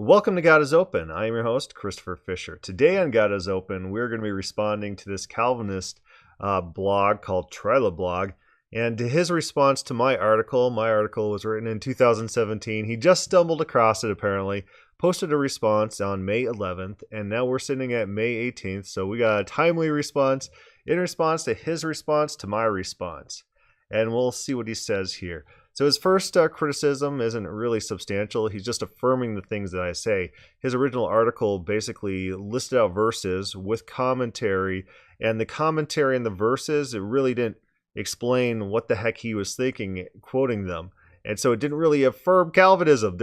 Welcome to God is Open. I am your host, Christopher Fisher. Today on God is Open, we're going to be responding to this Calvinist blog called Triablogue, and to his response to my article. My article was written in 2017. He just stumbled across it, apparently, posted a response on May 11th, and now we're sitting at May 18th, so we got a timely response in response to his response to my response. And we'll see what he says here. So his first criticism isn't really substantial. He's just affirming the things that I say. His original article basically listed out verses with commentary, and the commentary in the verses, it really didn't explain what the heck he was thinking quoting them. And so it didn't really affirm Calvinism.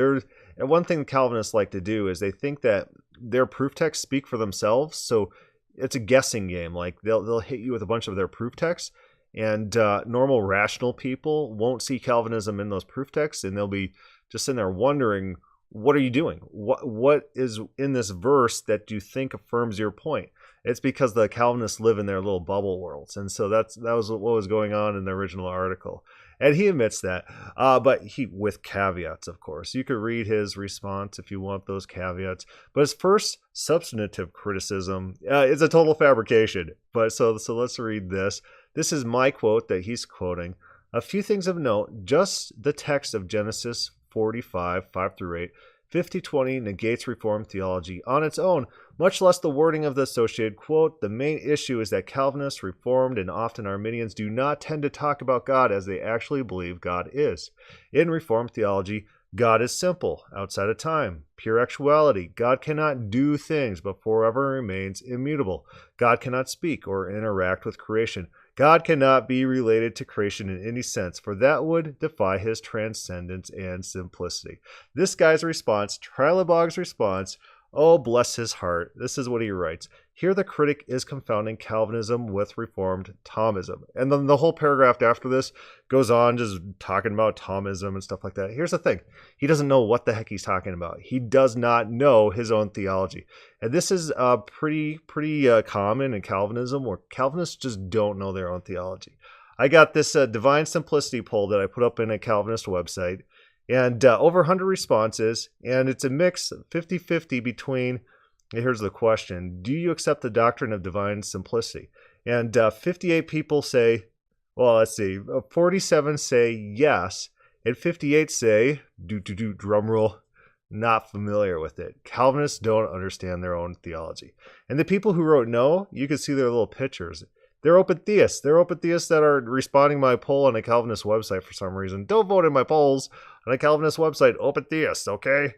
And one thing the Calvinists like to do is they think that their proof texts speak for themselves. So it's a guessing game. Like they'll hit you with a bunch of their proof texts. And normal rational people won't see Calvinism in those proof texts, and they'll be just sitting there wondering, what are you doing? What is in this verse that you think affirms your point? It's because the Calvinists live in their little bubble worlds. And so that was what was going on in the original article. And he admits that, but with caveats, of course. You could read his response if you want those caveats. But his first substantive criticism is a total fabrication. But so let's read this. This is my quote that he's quoting. A few things of note: just the text of Genesis 45, 5-8, 50-20 negates Reformed theology on its own, much less the wording of the associated quote. The main issue is that Calvinists, Reformed, and often Arminians do not tend to talk about God as they actually believe God is. In Reformed theology, God is simple, outside of time, pure actuality. God cannot do things, but forever remains immutable. God cannot speak or interact with creation. God cannot be related to creation in any sense, for that would defy his transcendence and simplicity. This guy's response, Triablogue's response, oh, bless his heart. This is what he writes. Here the critic is confounding Calvinism with Reformed Thomism. And then the whole paragraph after this goes on just talking about Thomism and stuff like that. Here's the thing. He doesn't know what the heck he's talking about. He does not know his own theology. And this is pretty common in Calvinism, where Calvinists just don't know their own theology. I got this Divine Simplicity poll that I put up in a Calvinist website, and over 100 responses, and it's a mix 50-50 between, here's the question, do you accept the doctrine of divine simplicity? And 58 people say, well, let's see, 47 say yes, and 58 say, drum roll, not familiar with it. Calvinists don't understand their own theology. And the people who wrote no, you can see their little pictures. They're open theists. They're open theists that are responding to my poll on a Calvinist website for some reason. Don't vote in my polls on a Calvinist website. Open theists, okay?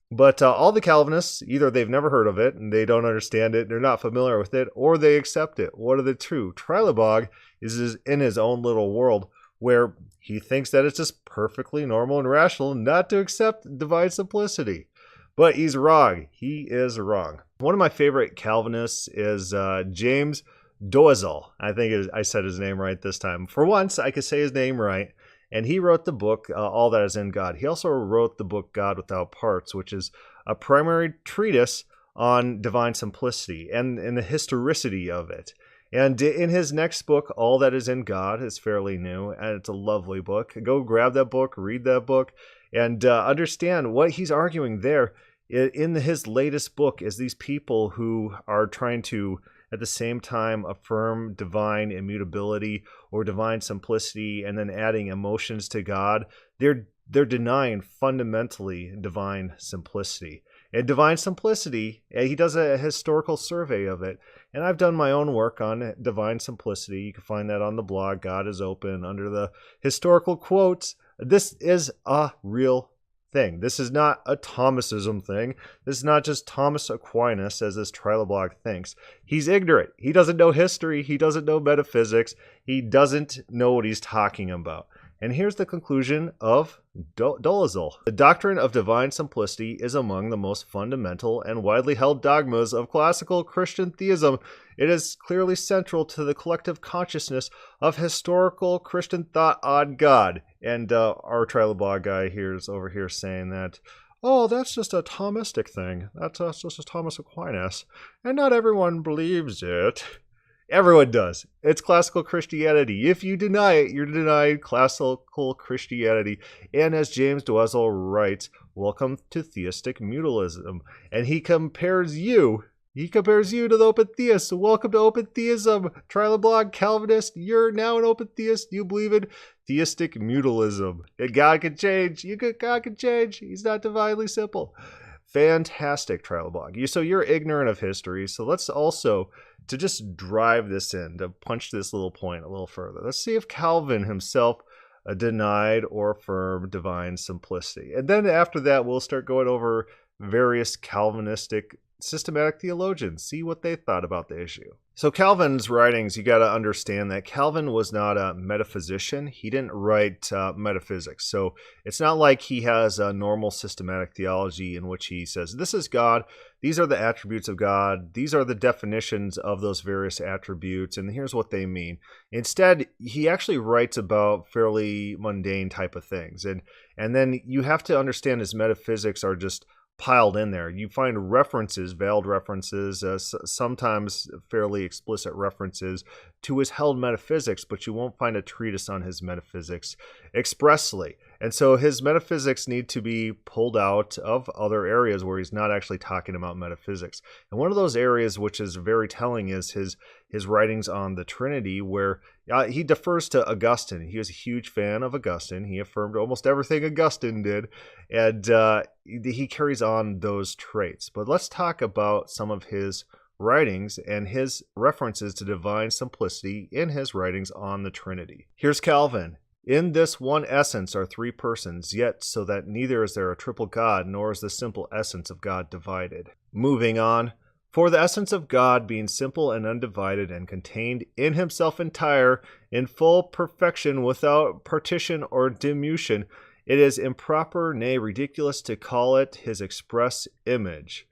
But all the Calvinists, either they've never heard of it and they don't understand it, they're not familiar with it, or they accept it. What are the two? Triablogue is in his own little world where he thinks that it's just perfectly normal and rational not to accept divine simplicity. But he's wrong. He is wrong. One of my favorite Calvinists is James Dozel. I think I said his name right this time. For once, I could say his name right. And he wrote the book, All That Is in God. He also wrote the book, God Without Parts, which is a primary treatise on divine simplicity and the historicity of it. And in his next book, All That Is in God, is fairly new, and it's a lovely book. Go grab that book, read that book, and understand what he's arguing there. In his latest book is these people who are trying to, at the same time, affirm divine immutability or divine simplicity and then adding emotions to God. They're denying fundamentally divine simplicity. And divine simplicity, he does a historical survey of it. And I've done my own work on divine simplicity. You can find that on the blog, God is Open, under the historical quotes. This is a real thing. This is not a Thomisism thing. This is not just Thomas Aquinas, as this Triablogue thinks. He's ignorant. He doesn't know history. He doesn't know metaphysics. He doesn't know what he's talking about. And here's the conclusion of Dozel. The doctrine of divine simplicity is among the most fundamental and widely held dogmas of classical Christian theism. It is clearly central to the collective consciousness of historical Christian thought on God. And our Triablogue guy is over here saying that, oh, that's just a Thomistic thing. That's just a Thomas Aquinas. And not everyone believes it. Everyone does. It's classical Christianity. If you deny it, you're denying classical Christianity. And as James Dwezel writes, welcome to theistic mutalism. And he compares you to the open theists. So welcome to open theism. Triablogue Calvinist, you're now an open theist. You believe in theistic mutalism. And God can change. God can change. He's not divinely simple. Fantastic, Triablogue. So you're ignorant of history. So let's also, to just drive this in, to punch this little point a little further, let's see if Calvin himself denied or affirmed divine simplicity. And then after that, we'll start going over various Calvinistic systematic theologians, see what they thought about the issue. So Calvin's writings, you got to understand that Calvin was not a metaphysician. He didn't write metaphysics. So it's not like he has a normal systematic theology in which he says, this is God, these are the attributes of God, these are the definitions of those various attributes, and here's what they mean. Instead, he actually writes about fairly mundane type of things. And then you have to understand his metaphysics are just piled in there. You find references, veiled references, sometimes fairly explicit references to his held metaphysics, but you won't find a treatise on his metaphysics expressly. And so his metaphysics need to be pulled out of other areas where he's not actually talking about metaphysics. And one of those areas which is very telling is his writings on the Trinity, where he defers to Augustine. He was a huge fan of Augustine. He affirmed almost everything Augustine did, and he carries on those traits. But let's talk about some of his writings and his references to divine simplicity in his writings on the Trinity. Here's Calvin. In this one essence are three persons, yet so that neither is there a triple God, nor is the simple essence of God divided. Moving on. For the essence of God, being simple and undivided and contained in himself entire, in full perfection, without partition or diminution, it is improper, nay, ridiculous to call it his express image.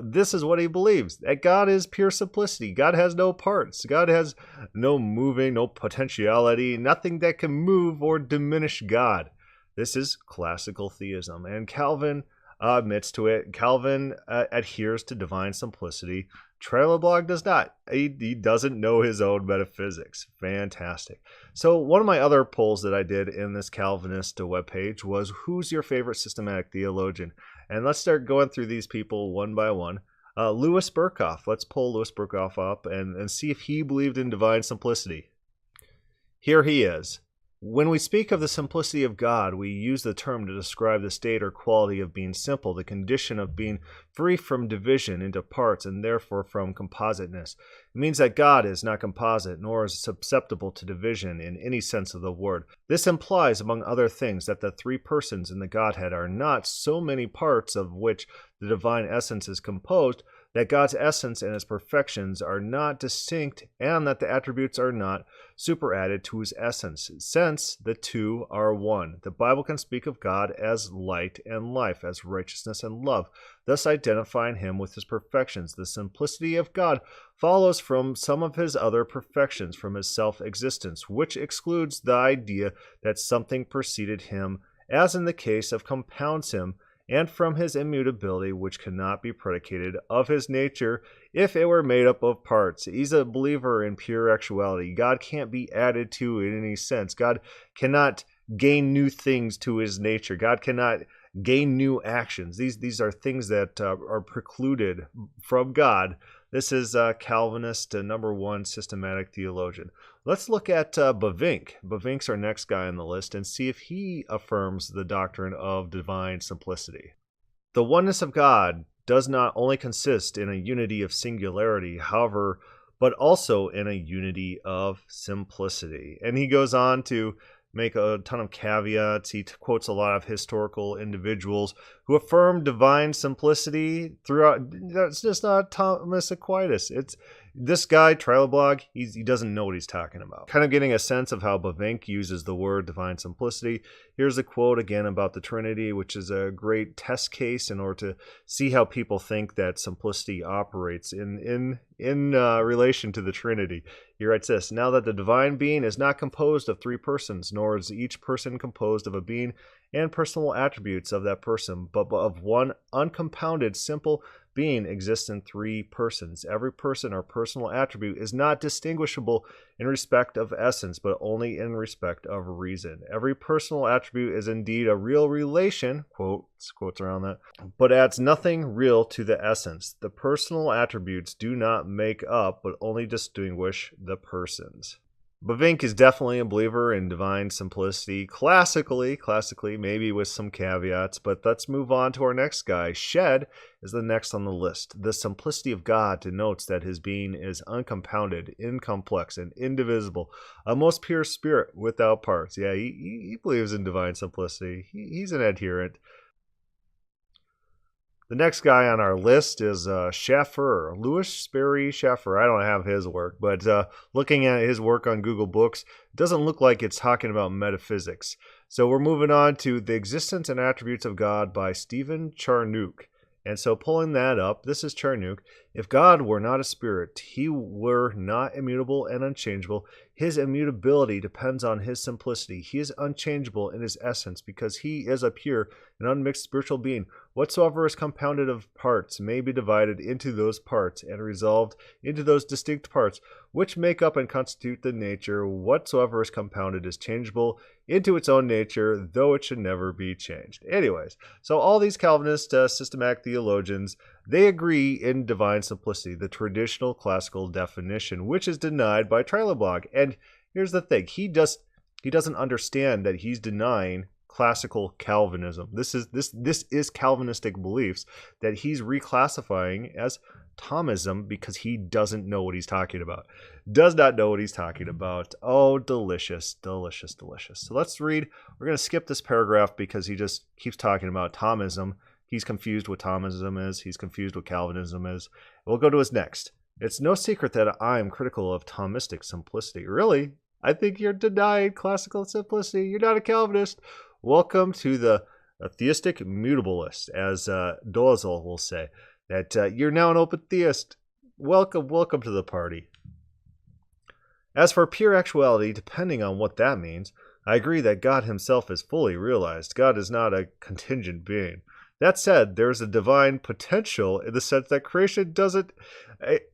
This is what he believes, that God is pure simplicity. God has no parts. God has no moving, no potentiality, nothing that can move or diminish God. This is classical theism, and Calvin admits to it. Calvin adheres to divine simplicity. Triablogue does not. He doesn't know his own metaphysics. Fantastic. So one of my other polls that I did in this Calvinist webpage was, who's your favorite systematic theologian? And let's start going through these people one by one. Louis Berkhoff. Let's pull Louis Berkhoff up and see if he believed in divine simplicity. Here he is. When we speak of the simplicity of God, we use the term to describe the state or quality of being simple, the condition of being free from division into parts and therefore from compositeness. It means that God is not composite, nor is susceptible to division in any sense of the word. This implies, among other things, that the three persons in the Godhead are not so many parts of which the divine essence is composed, that God's essence and his perfections are not distinct, and that the attributes are not superadded to his essence, since the two are one. The Bible can speak of God as light and life, as righteousness and love, thus identifying him with his perfections. The simplicity of God follows from some of his other perfections, from his self-existence, which excludes the idea that something preceded him, as in the case of compounds him, and from his immutability, which cannot be predicated of his nature if it were made up of parts. He's a believer in pure actuality. God can't be added to in any sense. God cannot gain new things to his nature. God cannot gain new actions. These are things that are precluded from God. This is Calvinist number one systematic theologian. Let's look at Bavinck. Bavinck's our next guy on the list and see if he affirms the doctrine of divine simplicity. The oneness of God does not only consist in a unity of singularity, however, but also in a unity of simplicity. And he goes on to make a ton of caveats. He quotes a lot of historical individuals who affirm divine simplicity throughout. That's just not Thomas Aquinas. It's this guy, Triablogue, he doesn't know what he's talking about. Kind of getting a sense of how Bavinck uses the word divine simplicity. Here's a quote again about the Trinity, which is a great test case in order to see how people think that simplicity operates in relation to the Trinity. He writes this: now that the divine being is not composed of three persons, nor is each person composed of a being and personal attributes of that person, but of one uncompounded, simple, being exists in three persons. Every person or personal attribute is not distinguishable in respect of essence, but only in respect of reason. Every personal attribute is indeed a real relation, quotes around that, but adds nothing real to the essence. The personal attributes do not make up, but only distinguish the persons. Bavinck is definitely a believer in divine simplicity, classically, maybe with some caveats, but let's move on to our next guy. Shed is the next on the list. The simplicity of God denotes that his being is uncompounded, incomplex, and indivisible, a most pure spirit without parts. Yeah, he believes in divine simplicity. He's an adherent. The next guy on our list is Schaffer, Louis Sperry Schaffer. I don't have his work, but looking at his work on Google Books, it doesn't look like it's talking about metaphysics. So we're moving on to The Existence and Attributes of God by Stephen Charnock. And so pulling that up, this is Charnock. If God were not a spirit, he were not immutable and unchangeable. His immutability depends on his simplicity. He is unchangeable in his essence because he is a pure and unmixed spiritual being. Whatsoever is compounded of parts may be divided into those parts and resolved into those distinct parts, which make up and constitute the nature. Whatsoever is compounded is changeable into its own nature, though it should never be changed. Anyways, so all these Calvinist systematic theologians, they agree in divine simplicity, the traditional classical definition, which is denied by Triablogue. And here's the thing, he doesn't understand that he's denying classical Calvinism. This is Calvinistic beliefs that he's reclassifying as Thomism because he doesn't know what he's talking about. Does not know what he's talking about. Oh, delicious, delicious, delicious. So let's read. We're going to skip this paragraph because he just keeps talking about Thomism. He's confused what Thomism is. He's confused what Calvinism is. We'll go to his next. It's no secret that I am critical of Thomistic simplicity. Really? I think you're denying classical simplicity. You're not a Calvinist. Welcome to the theistic mutabilist, as Dozel will say, that you're now an open theist. Welcome to the party. As for pure actuality, depending on what that means, I agree that God himself is fully realized. God is not a contingent being. That said, there is a divine potential in the sense that creation doesn't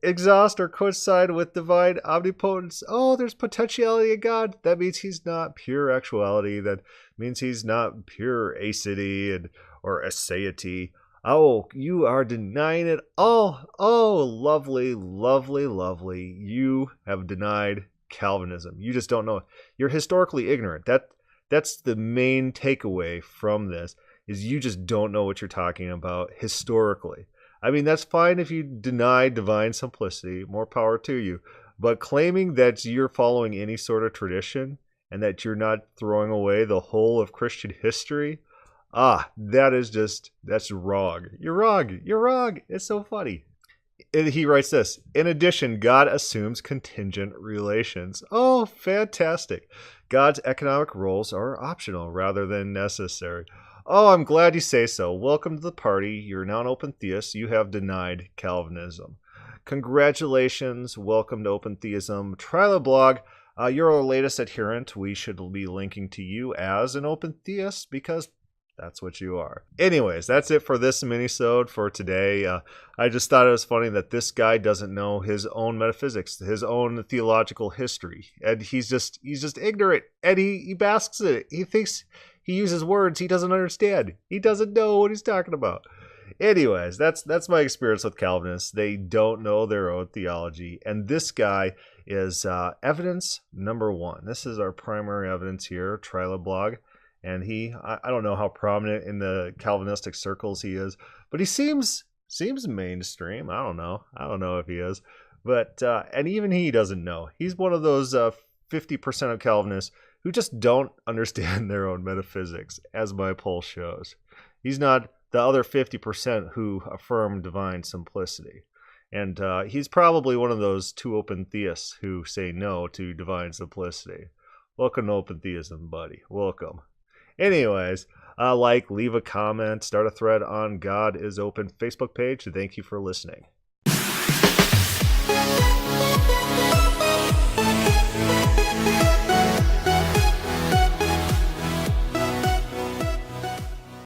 exhaust or coincide with divine omnipotence. Oh, there's potentiality in God. That means he's not pure actuality. That means he's not pure aseity or aseity. Oh, you are denying it. Oh, lovely, lovely, lovely. You have denied Calvinism. You just don't know it. You're historically ignorant. That's the main takeaway from this. Is you just don't know what you're talking about historically. I mean, that's fine if you deny divine simplicity, more power to you. But claiming that you're following any sort of tradition and that you're not throwing away the whole of Christian history, that's wrong. You're wrong. It's so funny. He writes this, in addition, God assumes contingent relations. Oh, fantastic. God's economic roles are optional rather than necessary. Oh, I'm glad you say so. Welcome to the party. You're now an open theist. You have denied Calvinism. Congratulations. Welcome to open theism. Triablogue, you're our latest adherent. We should be linking to you as an open theist because that's what you are. Anyways, that's it for this mini-sode for today. I just thought it was funny that this guy doesn't know his own metaphysics, his own theological history. And he's just ignorant. And he basks in it. He thinks he uses words he doesn't understand. He doesn't know what he's talking about. Anyways, that's my experience with Calvinists. They don't know their own theology. And this guy is evidence number one. This is our primary evidence here, Triablogue. And I don't know how prominent in the Calvinistic circles he is, but he seems mainstream. I don't know if he is. But and even he doesn't know. He's one of those 50% of Calvinists who just don't understand their own metaphysics, as my poll shows. He's not the other 50% who affirm divine simplicity. And he's probably one of those two open theists who say no to divine simplicity. Welcome to open theism, buddy. Welcome. Anyways, leave a comment, start a thread on God is Open Facebook page. Thank you for listening.